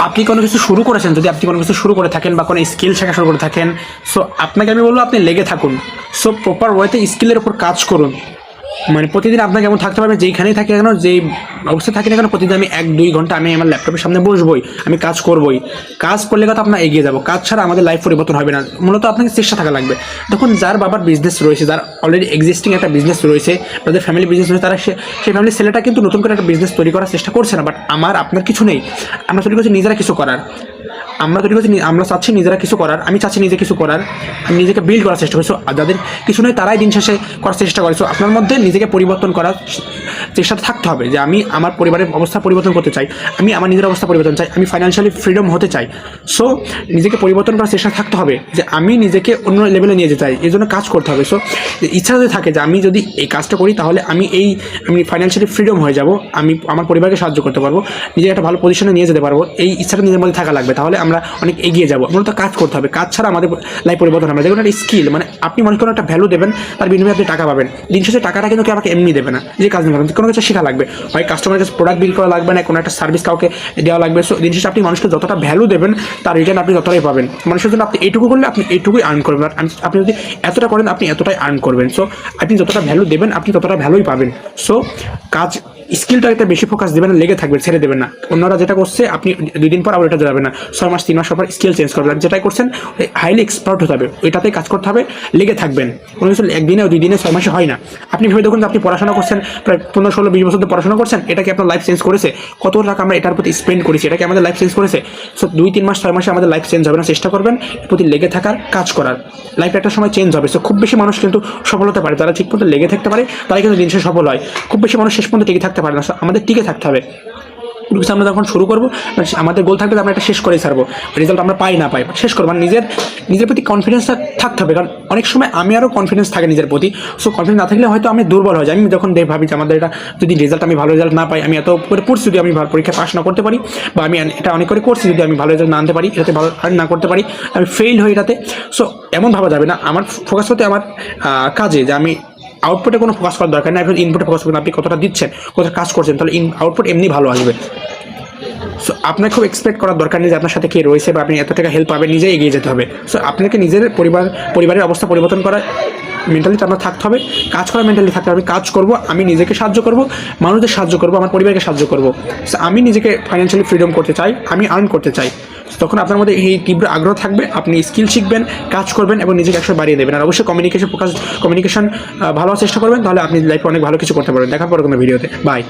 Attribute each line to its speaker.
Speaker 1: আপনি কোনো কিছু শুরু করেছেন, যদি আপনি কোনো কিছু শুরু করে থাকেন বা কোনো স্কিল শেখা শুরু করে থাকেন, সো আপনাকে আমি বলবো আপনি লেগে থাকুন। সো প্রপার ওয়েতে স্কিলের উপর কাজ করুন। মানে প্রতিদিন আপনাকে এমন থাকতে পারবে, যেইখানেই থাকি না কেন, যেই অবস্থায় থাকি না কেন, প্রতিদিন আমি 1-2 ঘন্টা আমি আমার ল্যাপটপের সামনে বসবই, আমি কাজ করবই। কাজ করলে কথা আপনার এগিয়ে যাবো, কাজ ছাড়া আমাদের লাইফ পরিবর্তন হবে না। মূলত আপনাকে চেষ্টা থাকা লাগবে। দেখুন, যার বাবার বিজনেস রয়েছে, যার অলরেডি এক্সিস্টিং একটা বিজনেস রয়েছে, তাদের ফ্যামিলি বিজনেস রয়েছে, তারা সেই ফ্যামিলির ছেলেটা কিন্তু নতুন করে একটা বিজনেস তৈরি করার চেষ্টা করছে না। বাট আপনার কিছু নেই, আমরা তৈরি করছি নিজেরা কিছু করার। আমরা চাচ্ছি নিজেরা কিছু করার, আমি চাচ্ছি নিজে কিছু করার, আমি নিজেকে বিল্ড করার চেষ্টা করছি। আর যাদের কিছু নয় তারাই দিন শেষে করার চেষ্টা করে। সো আপনার মধ্যে নিজেকে পরিবর্তন করার চেষ্টা থাকতে হবে, যে আমি আমার পরিবারের অবস্থা পরিবর্তন করতে চাই, আমি আমার নিজের অবস্থা পরিবর্তন চাই, আমি ফাইন্যান্সিয়ালি ফ্রিডম হতে চাই। সো নিজেকে পরিবর্তন করার চেষ্টা থাকতে হবে, যে আমি নিজেকে অন্য লেভেলে নিয়ে যেতে চাই, এই জন্য কাজ করতে হবে। সো ইচ্ছা যদি থাকে যে আমি যদি এই কাজটা করি তাহলে আমি ফাইন্যান্সিয়ালি ফ্রিডম হয়ে যাব, আমি আমার পরিবারকে সাহায্য করতে পারবো, নিজেকে একটা ভালো পজিশনে নিয়ে যেতে পারবো, এই ইচ্ছাটা নিজের মধ্যে থাকা লাগবে। তাহলে আমরা অনেক এগিয়ে যাবো। মূলত কাজ করতে হবে, কাজ ছাড়া আমাদের লাইফ পরিবর্তন হবে না। যেমন একটা স্কিল, মানে আপনি মনে করেন একটা ভ্যালু দেবেন, তার বিনিময়ে আপনি টাকা পাবেন। দিন শেষে টাকাটা কিন্তু কেউ আমাকে এমনি দেবে না, যে কাজ নিয়ে কোনো কিছু শেখা লাগবে, হয় কাস্টমারের কাছে প্রোডাক্ট বিল করা লাগবে, না কোনো একটা সার্ভিস কাউকে দেওয়া লাগবে। সো দিন শেষে আপনি মানুষকে যতটা ভ্যালু দেবেন তার রিটার্ন আপনি ততটাই পাবেন। মানুষের জন্য আপনি এইটুকু করলে আপনি এইটুকুই আর্ন করবেন, আর আপনি যদি এতটা করেন আপনি এতটাই আর্ন করবেন। সো আপনি যতটা ভ্যালু দেবেন আপনি ততটা ভ্যালুই পাবেন। সো কাজ স্কিলটাতে বেশি ফোকাস দেবেন না, লেগে থাকবেন, ছেড়ে দেবেন না। অন্যরা যেটা করছে আপনি 2 দিন পর আবার এটা যাবেন না, 6 মাস 3 মাস পর স্কিল চেঞ্জ করবেন। যেটাই করছেন হাইলি এক্সপার্ট হতে হবে, ওইটাতেই কাজ করতে হবে, লেগে থাকবেন। কোনো কিছু 1 দিনে 2 দিনে 6 মাসে হয় না। আপনি ভেবে দেখুন যে আপনি পড়াশোনা করছেন প্রায় 15-16-20 বছর ধরে পড়াশোনা করছেন, এটা কি আপনার লাইফ চেঞ্জ করেছে? কত টাকা আমরা এটার প্রতি স্পেন্ড করেছি, এটা কি আমাদের লাইফ চেঞ্জ করেছে? সো 2-3 মাস 6 মাসে আমাদের লাইফ চেঞ্জ হবে না। চেষ্টা করবেন এর প্রতি লেগে থাকার, কাজ করার, লাইফ একটা সময় চেঞ্জ হবে। সো খুব বেশি মানুষ কিন্তু সফল হতে পারে, তারা ঠিক মতো লেগে থাকতে পারে, তারাই কিন্তু দিন শেষে সফল হয়। খুব বেশি মানুষ শেষ পর্যন্ত টিকে থাকতে পারে না। আমাদের টিকে থাকতে হবে। কিছু আমরা যখন শুরু করবো, আমাদের গোল থাকবে আমরা এটা শেষ করেই ছাড়বো, রেজাল্ট আমরা পাই না পাই শেষ করবো। মানে নিজের প্রতি কনফিডেন্সটা থাকতে হবে, কারণ অনেক সময় আমি আরও কনফিডেন্স থাকে নিজের প্রতি। সো কনফিডেন্স না থাকলে হয়তো আমি দুর্বল হয়ে যাই। আমি যখন ভাবি যে আমাদের এটা যদি রেজাল্ট, আমি ভালো রেজাল্ট না পাই, আমি এত করে পড়ছি, যদি আমি পরীক্ষা পাস না করতে পারি, বা আমি এটা অনেক করে করছি, যদি আমি ভালো রেজাল্ট না আনতে পারি, এটাতে ভালো আর্ন না করতে পারি, আমি ফেইল হই এটাতে। সো এমন ভাবা যাবে না। আমার ফোকাস হতে আমার কাজে, যে আমি আউটপুটে কোনো ফোকাস করার দরকার নেই, এখন ইনপুটে ফোকাস করবেন। আপনি কতটা দিচ্ছেন, কতটা কাজ করছেন, তাহলে আউটপুট এমনি ভালো আসবে। সো আপনার খুব এক্সপেক্ট করার দরকার নেই যে আপনার সাথে কে রয়েছে বা আপনি এত টাকা হেল্প পাবেন, নিজে এগিয়ে যেতে হবে। সো আপনাকে নিজের পরিবারের অবস্থা পরিবর্তন করার মেন্টালিটি আপনার থাকতে হবে, কাজ করার মেন্টালিটি থাকতে হবে। আমি কাজ করব, আমি নিজেকে সাহায্য করব, মানুষদের সাহায্য করব, আমার পরিবারকে সাহায্য করব। সো আমি নিজেকে ফাইন্যান্সিয়ালি ফ্রিডম করতে চাই, আমি আর্ন করতে চাই। তখন আপনার মধ্যে এই তীব্র আগ্রহ থাকবে, আপনি স্কিল শিখবেন, কাজ করবেন এবং নিজেকে একশো বাড়িয়ে দেবেন। আর অবশ্যই কমিউনিকেশন ভালো হওয়ার চেষ্টা করবেন, তাহলে আপনি লাইফে অনেক ভালো কিছু করতে পারবেন। দেখার পরে কোনো ভিডিওতে, বাই।